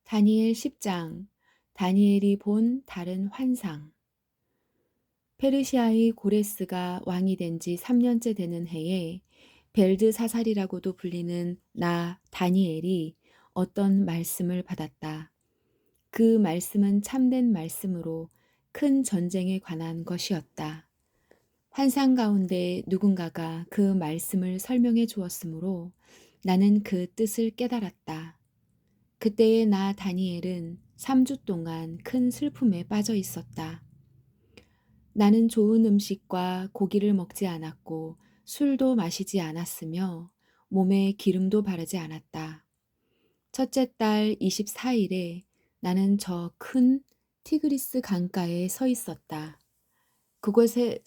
다니엘 10장. 다니엘이 본 다른 환상. 페르시아의 고레스가 왕이 된 지 3년째 되는 해에 벨드사살이라고도 불리는 나 다니엘이 어떤 말씀을 받았다. 그 말씀은 참된 말씀으로 큰 전쟁에 관한 것이었다. 환상 가운데 누군가가 그 말씀을 설명해 주었으므로 나는 그 뜻을 깨달았다. 그때의 나 다니엘은 3주 동안 큰 슬픔에 빠져 있었다. 나는 좋은 음식과 고기를 먹지 않았고 술도 마시지 않았으며 몸에 기름도 바르지 않았다. 첫째 달 24일에 나는 저 큰 티그리스 강가에 서 있었다. 그곳에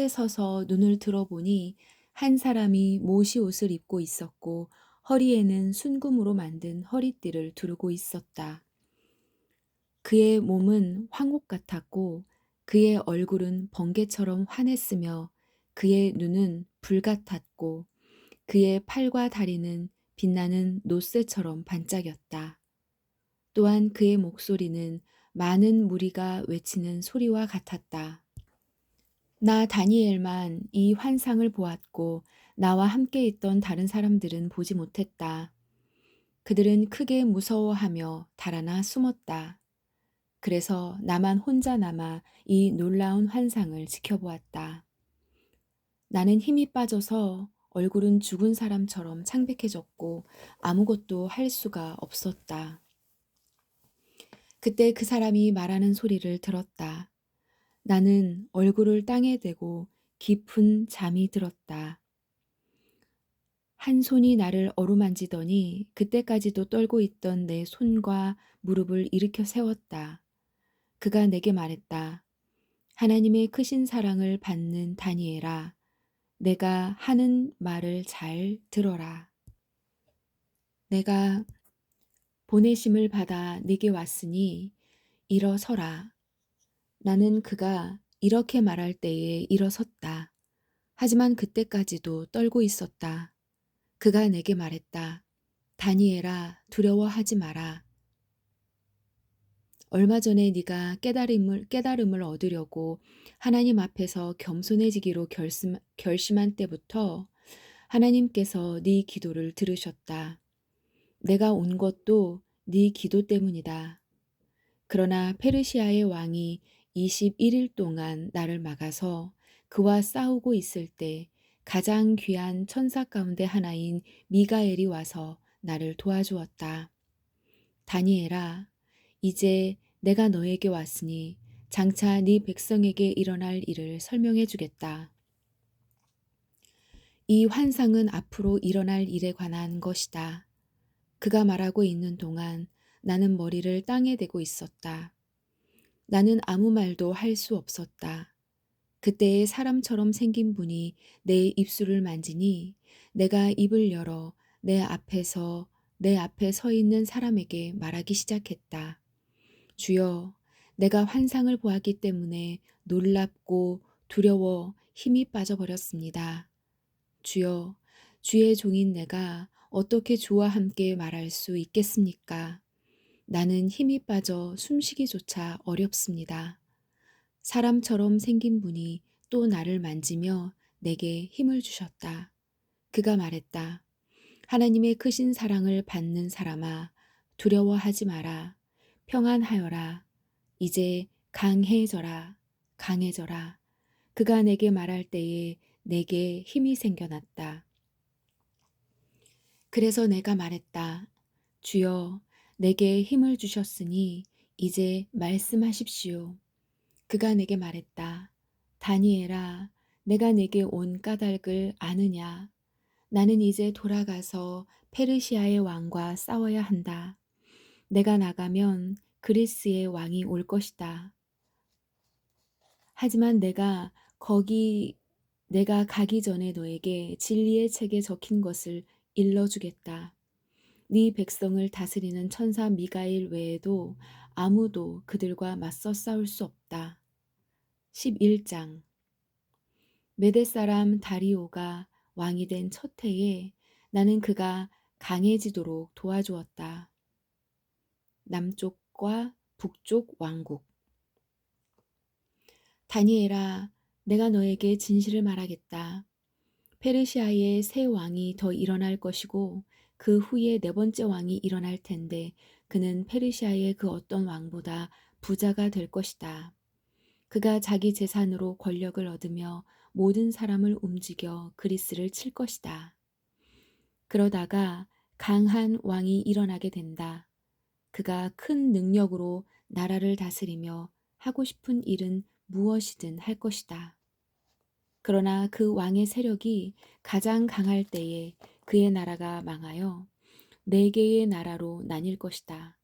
서서 눈을 들어보니 한 사람이 모시 옷을 입고 있었고 허리에는 순금으로 만든 허리띠를 두르고 있었다. 그의 몸은 황옥 같았고 그의 얼굴은 번개처럼 환했으며 그의 눈은 불 같았고 그의 팔과 다리는 빛나는 노쇠처럼 반짝였다. 또한 그의 목소리는 많은 무리가 외치는 소리와 같았다. 나 다니엘만 이 환상을 보았고 나와 함께 있던 다른 사람들은 보지 못했다. 그들은 크게 무서워하며 달아나 숨었다. 그래서 나만 혼자 남아 이 놀라운 환상을 지켜보았다. 나는 힘이 빠져서 얼굴은 죽은 사람처럼 창백해졌고 아무것도 할 수가 없었다. 그때 그 사람이 말하는 소리를 들었다. 나는 얼굴을 땅에 대고 깊은 잠이 들었다. 한 손이 나를 어루만지더니 그때까지도 떨고 있던 내 손과 무릎을 일으켜 세웠다. 그가 내게 말했다. 하나님의 크신 사랑을 받는 다니엘아, 내가 하는 말을 잘 들어라. 내가 보내심을 받아 네게 왔으니 일어서라. 나는 그가 이렇게 말할 때에 일어섰다. 하지만 그때까지도 떨고 있었다. 그가 내게 말했다. 다니엘아, 두려워하지 마라. 얼마 전에 네가 깨달음을 얻으려고 하나님 앞에서 겸손해지기로 결심한 때부터 하나님께서 네 기도를 들으셨다. 내가 온 것도 네 기도 때문이다. 그러나 페르시아의 왕이 21일 동안 나를 막아서 그와 싸우고 있을 때 가장 귀한 천사 가운데 하나인 미가엘이 와서 나를 도와주었다. 다니엘아, 이제 내가 너에게 왔으니 장차 네 백성에게 일어날 일을 설명해 주겠다. 이 환상은 앞으로 일어날 일에 관한 것이다. 그가 말하고 있는 동안 나는 머리를 땅에 대고 있었다. 나는 아무 말도 할 수 없었다. 그때의 사람처럼 생긴 분이 내 입술을 만지니 내가 입을 열어 내 앞에 서 있는 사람에게 말하기 시작했다. 주여, 내가 환상을 보았기 때문에 놀랍고 두려워 힘이 빠져버렸습니다. 주여, 주의 종인 내가 어떻게 주와 함께 말할 수 있겠습니까? 나는 힘이 빠져 숨쉬기조차 어렵습니다. 사람처럼 생긴 분이 또 나를 만지며 내게 힘을 주셨다. 그가 말했다. 하나님의 크신 사랑을 받는 사람아, 두려워하지 마라. 평안하여라. 이제 강해져라. 강해져라. 그가 내게 말할 때에 내게 힘이 생겨났다. 그래서 내가 말했다. 주여, 내게 힘을 주셨으니 이제 말씀하십시오. 그가 내게 말했다. 다니엘아, 내가 내게 온 까닭을 아느냐? 나는 이제 돌아가서 페르시아의 왕과 싸워야 한다. 내가 나가면 그리스의 왕이 올 것이다. 하지만 내가 가기 전에 너에게 진리의 책에 적힌 것을 일러주겠다. 네 백성을 다스리는 천사 미가엘 외에도 아무도 그들과 맞서 싸울 수 없다. 11장. 메대 사람 다리오가 왕이 된 첫 해에 나는 그가 강해지도록 도와주었다. 남쪽과 북쪽 왕국. 다니엘아, 내가 너에게 진실을 말하겠다. 페르시아의 새 왕이 더 일어날 것이고 그 후에 네 번째 왕이 일어날 텐데 그는 페르시아의 그 어떤 왕보다 부자가 될 것이다. 그가 자기 재산으로 권력을 얻으며 모든 사람을 움직여 그리스를 칠 것이다. 그러다가 강한 왕이 일어나게 된다. 그가 큰 능력으로 나라를 다스리며 하고 싶은 일은 무엇이든 할 것이다. 그러나 그 왕의 세력이 가장 강할 때에 그의 나라가 망하여 네 개의 나라로 나뉠 것이다.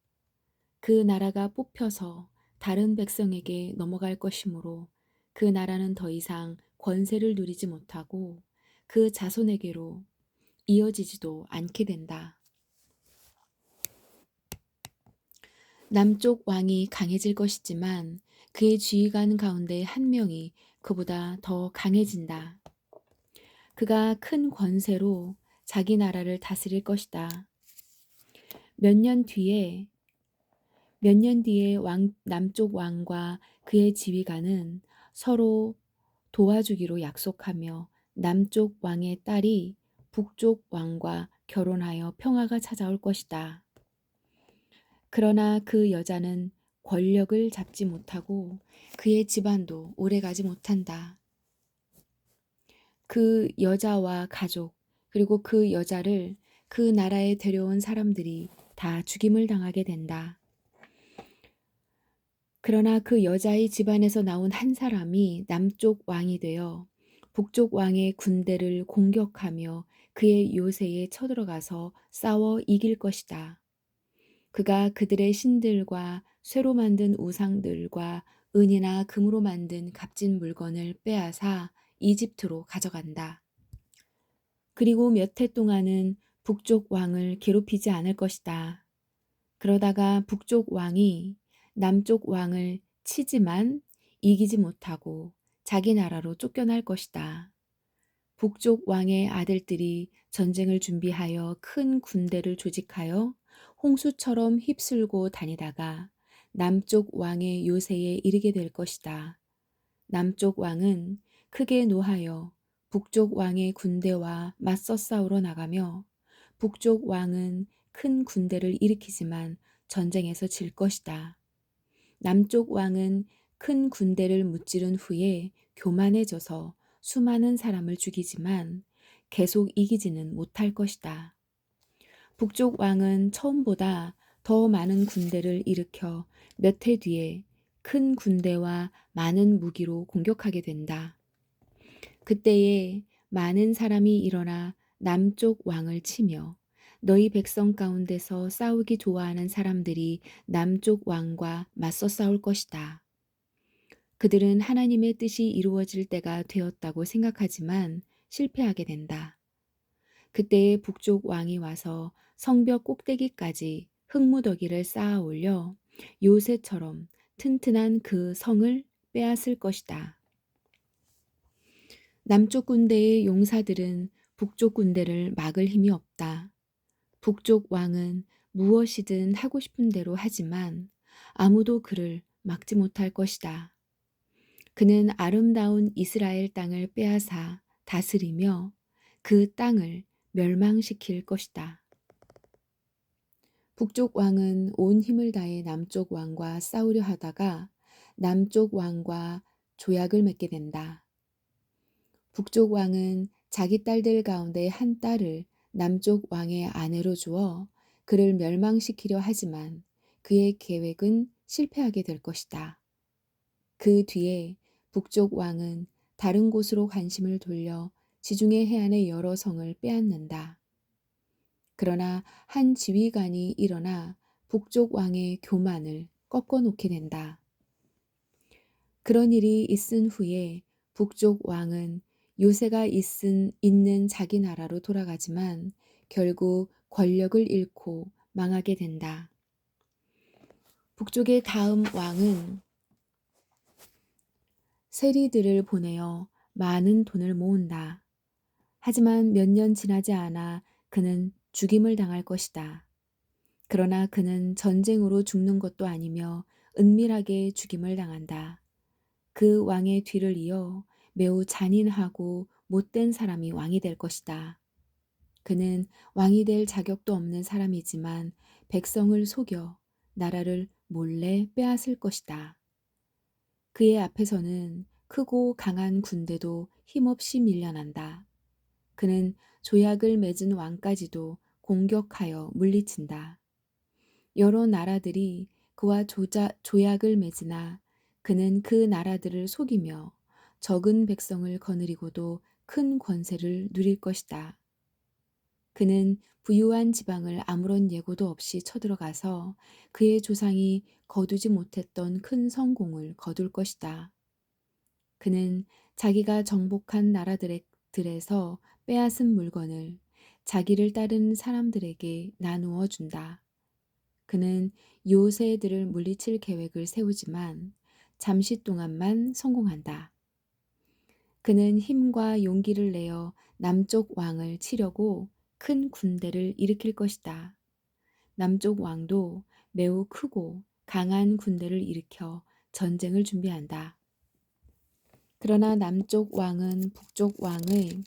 그 나라가 뽑혀서 다른 백성에게 넘어갈 것이므로 그 나라는 더 이상 권세를 누리지 못하고 그 자손에게로 이어지지도 않게 된다. 남쪽 왕이 강해질 것이지만 그의 지휘관 가운데 한 명이 그보다 더 강해진다. 그가 큰 권세로 자기 나라를 다스릴 것이다. 몇 년 뒤에 남쪽 왕과 그의 지휘관은 서로 도와주기로 약속하며 남쪽 왕의 딸이 북쪽 왕과 결혼하여 평화가 찾아올 것이다. 그러나 그 여자는 권력을 잡지 못하고 그의 집안도 오래가지 못한다. 그 여자와 가족, 그리고 그 여자를 그 나라에 데려온 사람들이 다 죽임을 당하게 된다. 그러나 그 여자의 집안에서 나온 한 사람이 남쪽 왕이 되어 북쪽 왕의 군대를 공격하며 그의 요새에 쳐들어가서 싸워 이길 것이다. 그가 그들의 신들과 쇠로 만든 우상들과 은이나 금으로 만든 값진 물건을 빼앗아 이집트로 가져간다. 그리고 몇 해 동안은 북쪽 왕을 괴롭히지 않을 것이다. 그러다가 북쪽 왕이 남쪽 왕을 치지만 이기지 못하고 자기 나라로 쫓겨날 것이다. 북쪽 왕의 아들들이 전쟁을 준비하여 큰 군대를 조직하여 홍수처럼 휩쓸고 다니다가 남쪽 왕의 요새에 이르게 될 것이다. 남쪽 왕은 크게 노하여 북쪽 왕의 군대와 맞서 싸우러 나가며 북쪽 왕은 큰 군대를 일으키지만 전쟁에서 질 것이다. 남쪽 왕은 큰 군대를 무찌른 후에 교만해져서 수많은 사람을 죽이지만 계속 이기지는 못할 것이다. 북쪽 왕은 처음보다 더 많은 군대를 일으켜 몇 해 뒤에 큰 군대와 많은 무기로 공격하게 된다. 그때에 많은 사람이 일어나 남쪽 왕을 치며 너희 백성 가운데서 싸우기 좋아하는 사람들이 남쪽 왕과 맞서 싸울 것이다. 그들은 하나님의 뜻이 이루어질 때가 되었다고 생각하지만 실패하게 된다. 그때에 북쪽 왕이 와서 성벽 꼭대기까지 흙무더기를 쌓아 올려 요새처럼 튼튼한 그 성을 빼앗을 것이다. 남쪽 군대의 용사들은 북쪽 군대를 막을 힘이 없다. 북쪽 왕은 무엇이든 하고 싶은 대로 하지만 아무도 그를 막지 못할 것이다. 그는 아름다운 이스라엘 땅을 빼앗아 다스리며 그 땅을 멸망시킬 것이다. 북쪽 왕은 온 힘을 다해 남쪽 왕과 싸우려 하다가 남쪽 왕과 조약을 맺게 된다. 북쪽 왕은 자기 딸들 가운데 한 딸을 남쪽 왕의 아내로 주어 그를 멸망시키려 하지만 그의 계획은 실패하게 될 것이다. 그 뒤에 북쪽 왕은 다른 곳으로 관심을 돌려 지중해 해안의 여러 성을 빼앗는다. 그러나 한 지휘관이 일어나 북쪽 왕의 교만을 꺾어놓게 된다. 그런 일이 있은 후에 북쪽 왕은 요새가 있는 자기 나라로 돌아가지만 결국 권력을 잃고 망하게 된다. 북쪽의 다음 왕은 세리들을 보내어 많은 돈을 모은다. 하지만 몇 년 지나지 않아 그는 죽임을 당할 것이다. 그러나 그는 전쟁으로 죽는 것도 아니며 은밀하게 죽임을 당한다. 그 왕의 뒤를 이어 매우 잔인하고 못된 사람이 왕이 될 것이다. 그는 왕이 될 자격도 없는 사람이지만 백성을 속여 나라를 몰래 빼앗을 것이다. 그의 앞에서는 크고 강한 군대도 힘없이 밀려난다. 그는 조약을 맺은 왕까지도 공격하여 물리친다. 여러 나라들이 그와 조약을 맺으나 그는 그 나라들을 속이며 적은 백성을 거느리고도 큰 권세를 누릴 것이다. 그는 부유한 지방을 아무런 예고도 없이 쳐들어가서 그의 조상이 거두지 못했던 큰 성공을 거둘 것이다. 그는 자기가 정복한 나라들에서 빼앗은 물건을 자기를 따르는 사람들에게 나누어 준다. 그는 요새들을 물리칠 계획을 세우지만 잠시 동안만 성공한다. 그는 힘과 용기를 내어 남쪽 왕을 치려고 큰 군대를 일으킬 것이다. 남쪽 왕도 매우 크고 강한 군대를 일으켜 전쟁을 준비한다. 그러나 남쪽 왕은 북쪽 왕의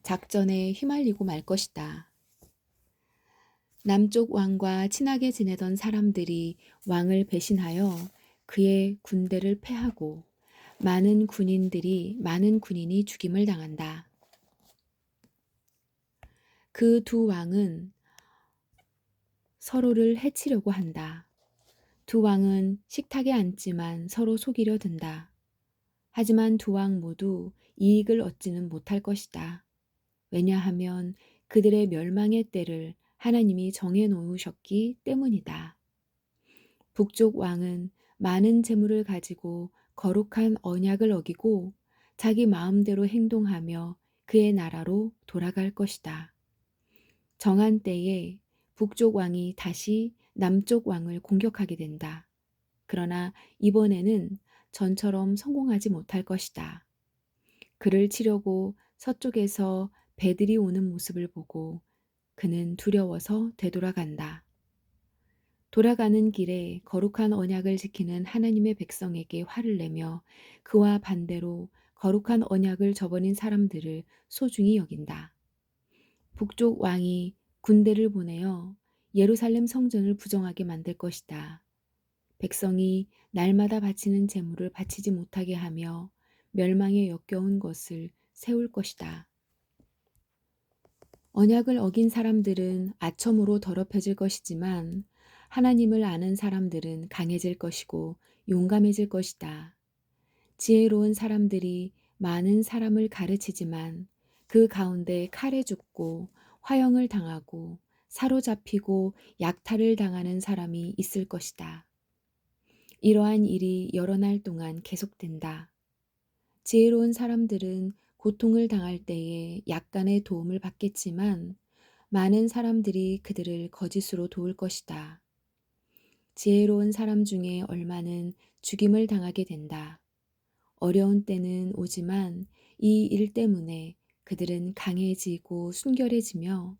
작전에 휘말리고 말 것이다. 남쪽 왕과 친하게 지내던 사람들이 왕을 배신하여 그의 군대를 패하고 많은 군인이 죽임을 당한다. 그 두 왕은 서로를 해치려고 한다. 두 왕은 식탁에 앉지만 서로 속이려 든다. 하지만 두 왕 모두 이익을 얻지는 못할 것이다. 왜냐하면 그들의 멸망의 때를 하나님이 정해 놓으셨기 때문이다. 북쪽 왕은 많은 재물을 가지고 거룩한 언약을 어기고 자기 마음대로 행동하며 그의 나라로 돌아갈 것이다. 정한 때에 북쪽 왕이 다시 남쪽 왕을 공격하게 된다. 그러나 이번에는 전처럼 성공하지 못할 것이다. 그를 치려고 서쪽에서 배들이 오는 모습을 보고 그는 두려워서 되돌아간다. 돌아가는 길에 거룩한 언약을 지키는 하나님의 백성에게 화를 내며 그와 반대로 거룩한 언약을 저버린 사람들을 소중히 여긴다. 북쪽 왕이 군대를 보내어 예루살렘 성전을 부정하게 만들 것이다. 백성이 날마다 바치는 제물을 바치지 못하게 하며 멸망에 역겨운 것을 세울 것이다. 언약을 어긴 사람들은 아첨으로 더럽혀질 것이지만 하나님을 아는 사람들은 강해질 것이고 용감해질 것이다. 지혜로운 사람들이 많은 사람을 가르치지만 그 가운데 칼에 죽고 화형을 당하고 사로잡히고 약탈을 당하는 사람이 있을 것이다. 이러한 일이 여러 날 동안 계속된다. 지혜로운 사람들은 고통을 당할 때에 약간의 도움을 받겠지만 많은 사람들이 그들을 거짓으로 도울 것이다. 지혜로운 사람 중에 얼마는 죽임을 당하게 된다. 어려운 때는 오지만 이 일 때문에 그들은 강해지고 순결해지며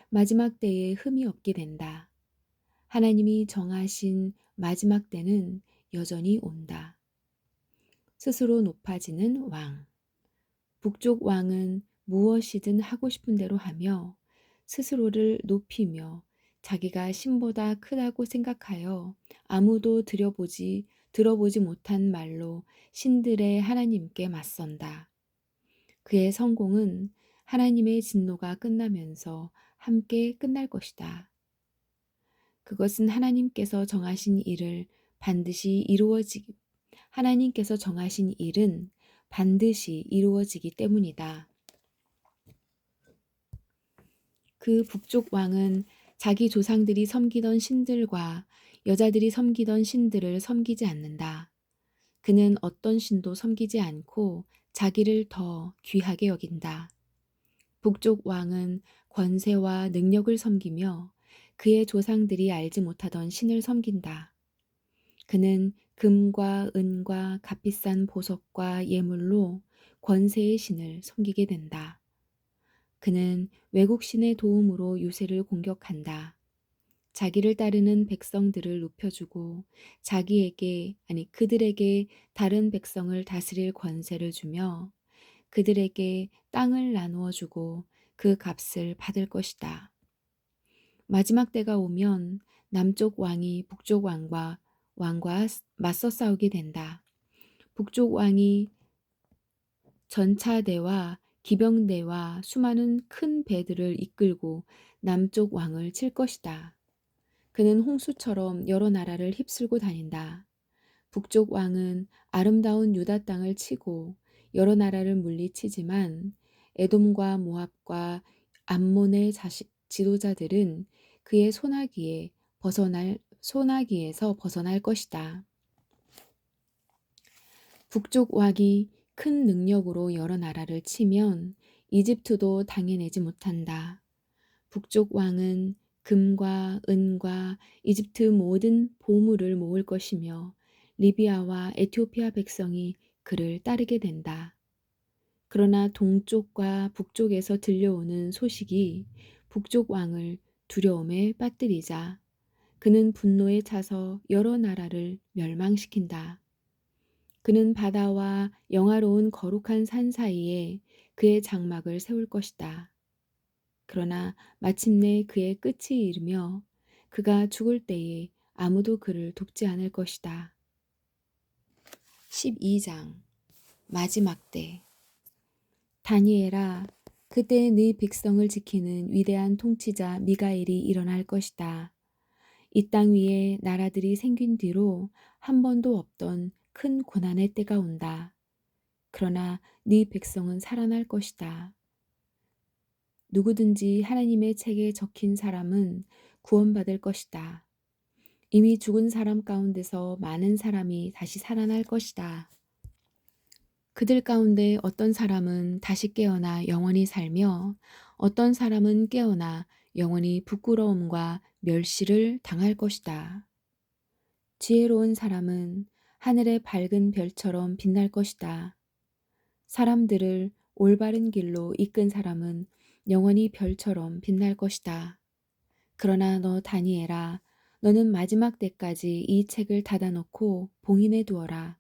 마지막 때에 흠이 없게 된다. 하나님이 정하신 마지막 때는 여전히 온다. 스스로 높아지는 왕. 북쪽 왕은 무엇이든 하고 싶은 대로 하며 스스로를 높이며 자기가 신보다 크다고 생각하여 아무도 들어보지 못한 말로 신들의 하나님께 맞선다. 그의 성공은 하나님의 진노가 끝나면서 함께 끝날 것이다. 그것은 하나님께서 정하신 일은 반드시 이루어지기 때문이다. 그 북쪽 왕은 자기 조상들이 섬기던 신들과 여자들이 섬기던 신들을 섬기지 않는다. 그는 어떤 신도 섬기지 않고 자기를 더 귀하게 여긴다. 북쪽 왕은 권세와 능력을 섬기며 그의 조상들이 알지 못하던 신을 섬긴다. 그는 금과 은과 값비싼 보석과 예물로 권세의 신을 섬기게 된다. 그는 외국신의 도움으로 요새를 공격한다. 자기를 따르는 백성들을 높여주고 그들에게 다른 백성을 다스릴 권세를 주며 그들에게 땅을 나누어 주고 그 값을 받을 것이다. 마지막 때가 오면 남쪽 왕이 북쪽 왕과 맞서 싸우게 된다. 북쪽 왕이 전차대와 기병대와 수많은 큰 배들을 이끌고 남쪽 왕을 칠 것이다. 그는 홍수처럼 여러 나라를 휩쓸고 다닌다. 북쪽 왕은 아름다운 유다 땅을 치고 여러 나라를 물리치지만 에돔과 모압과 암몬의 지도자들은 그의 소나기에서 벗어날 것이다. 북쪽 왕이 큰 능력으로 여러 나라를 치면 이집트도 당해내지 못한다. 북쪽 왕은 금과 은과 이집트 모든 보물을 모을 것이며 리비아와 에티오피아 백성이 그를 따르게 된다. 그러나 동쪽과 북쪽에서 들려오는 소식이 북쪽 왕을 두려움에 빠뜨리자 그는 분노에 차서 여러 나라를 멸망시킨다. 그는 바다와 영화로운 거룩한 산 사이에 그의 장막을 세울 것이다. 그러나 마침내 그의 끝이 이르며 그가 죽을 때에 아무도 그를 돕지 않을 것이다. 12장 마지막 때. 다니엘아, 그때 네 백성을 지키는 위대한 통치자 미가엘이 일어날 것이다. 이 땅 위에 나라들이 생긴 뒤로 한 번도 없던 큰 고난의 때가 온다. 그러나 네 백성은 살아날 것이다. 누구든지 하나님의 책에 적힌 사람은 구원받을 것이다. 이미 죽은 사람 가운데서 많은 사람이 다시 살아날 것이다. 그들 가운데 어떤 사람은 다시 깨어나 영원히 살며 어떤 사람은 깨어나 영원히 부끄러움과 멸시를 당할 것이다. 지혜로운 사람은 하늘의 밝은 별처럼 빛날 것이다. 사람들을 올바른 길로 이끈 사람은 영원히 별처럼 빛날 것이다. 그러나 너 다니엘아, 너는 마지막 때까지 이 책을 닫아놓고 봉인해 두어라.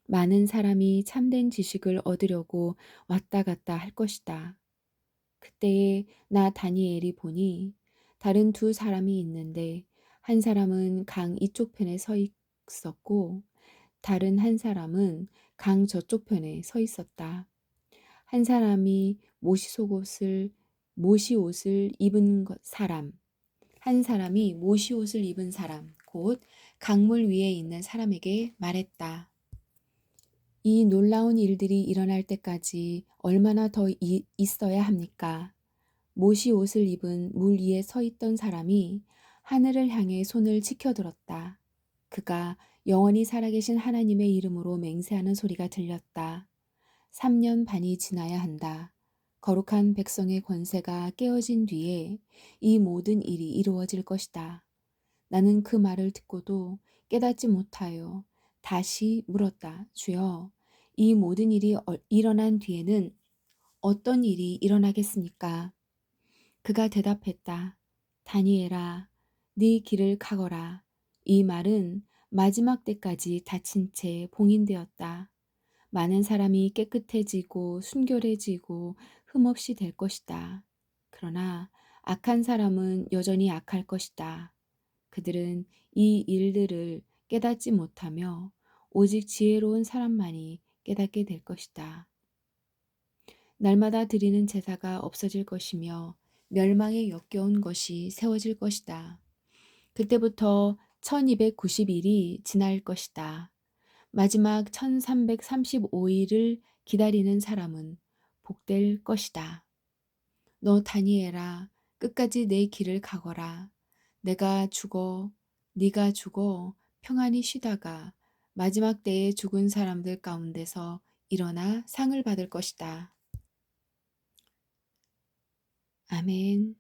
많은 사람이 참된 지식을 얻으려고 왔다 갔다 할 것이다. 그때에 나 다니엘이 보니 다른 두 사람이 있는데 한 사람은 강 이쪽 편에 서 있었고 다른 한 사람은 강 저쪽 편에 서 있었다. 한 사람이 모시옷을 입은 사람, 한 사람이 모시옷을 입은 사람, 곧 강물 위에 있는 사람에게 말했다. 이 놀라운 일들이 일어날 때까지 얼마나 더 있어야 합니까? 모시옷을 입은 물 위에 서 있던 사람이 하늘을 향해 손을 치켜들었다. 그가 영원히 살아계신 하나님의 이름으로 맹세하는 소리가 들렸다. 3년 반이 지나야 한다. 거룩한 백성의 권세가 깨어진 뒤에 이 모든 일이 이루어질 것이다. 나는 그 말을 듣고도 깨닫지 못하여 다시 물었다. 주여, 이 모든 일이 일어난 뒤에는 어떤 일이 일어나겠습니까? 그가 대답했다. 다니엘아, 네 길을 가거라. 이 말은 마지막 때까지 닫힌 채 봉인되었다. 많은 사람이 깨끗해지고 순결해지고 흠없이 될 것이다. 그러나 악한 사람은 여전히 악할 것이다. 그들은 이 일들을 깨닫지 못하며 오직 지혜로운 사람만이 깨닫게 될 것이다. 날마다 드리는 제사가 없어질 것이며 멸망에 역겨운 것이 세워질 것이다. 그때부터 1290일이 지날 것이다. 마지막 1335일을 기다리는 사람은 복될 것이다. 너 다니엘아, 끝까지 내 길을 가거라. 네가 죽어 평안히 쉬다가 마지막 때에 죽은 사람들 가운데서 일어나 상을 받을 것이다. 아멘.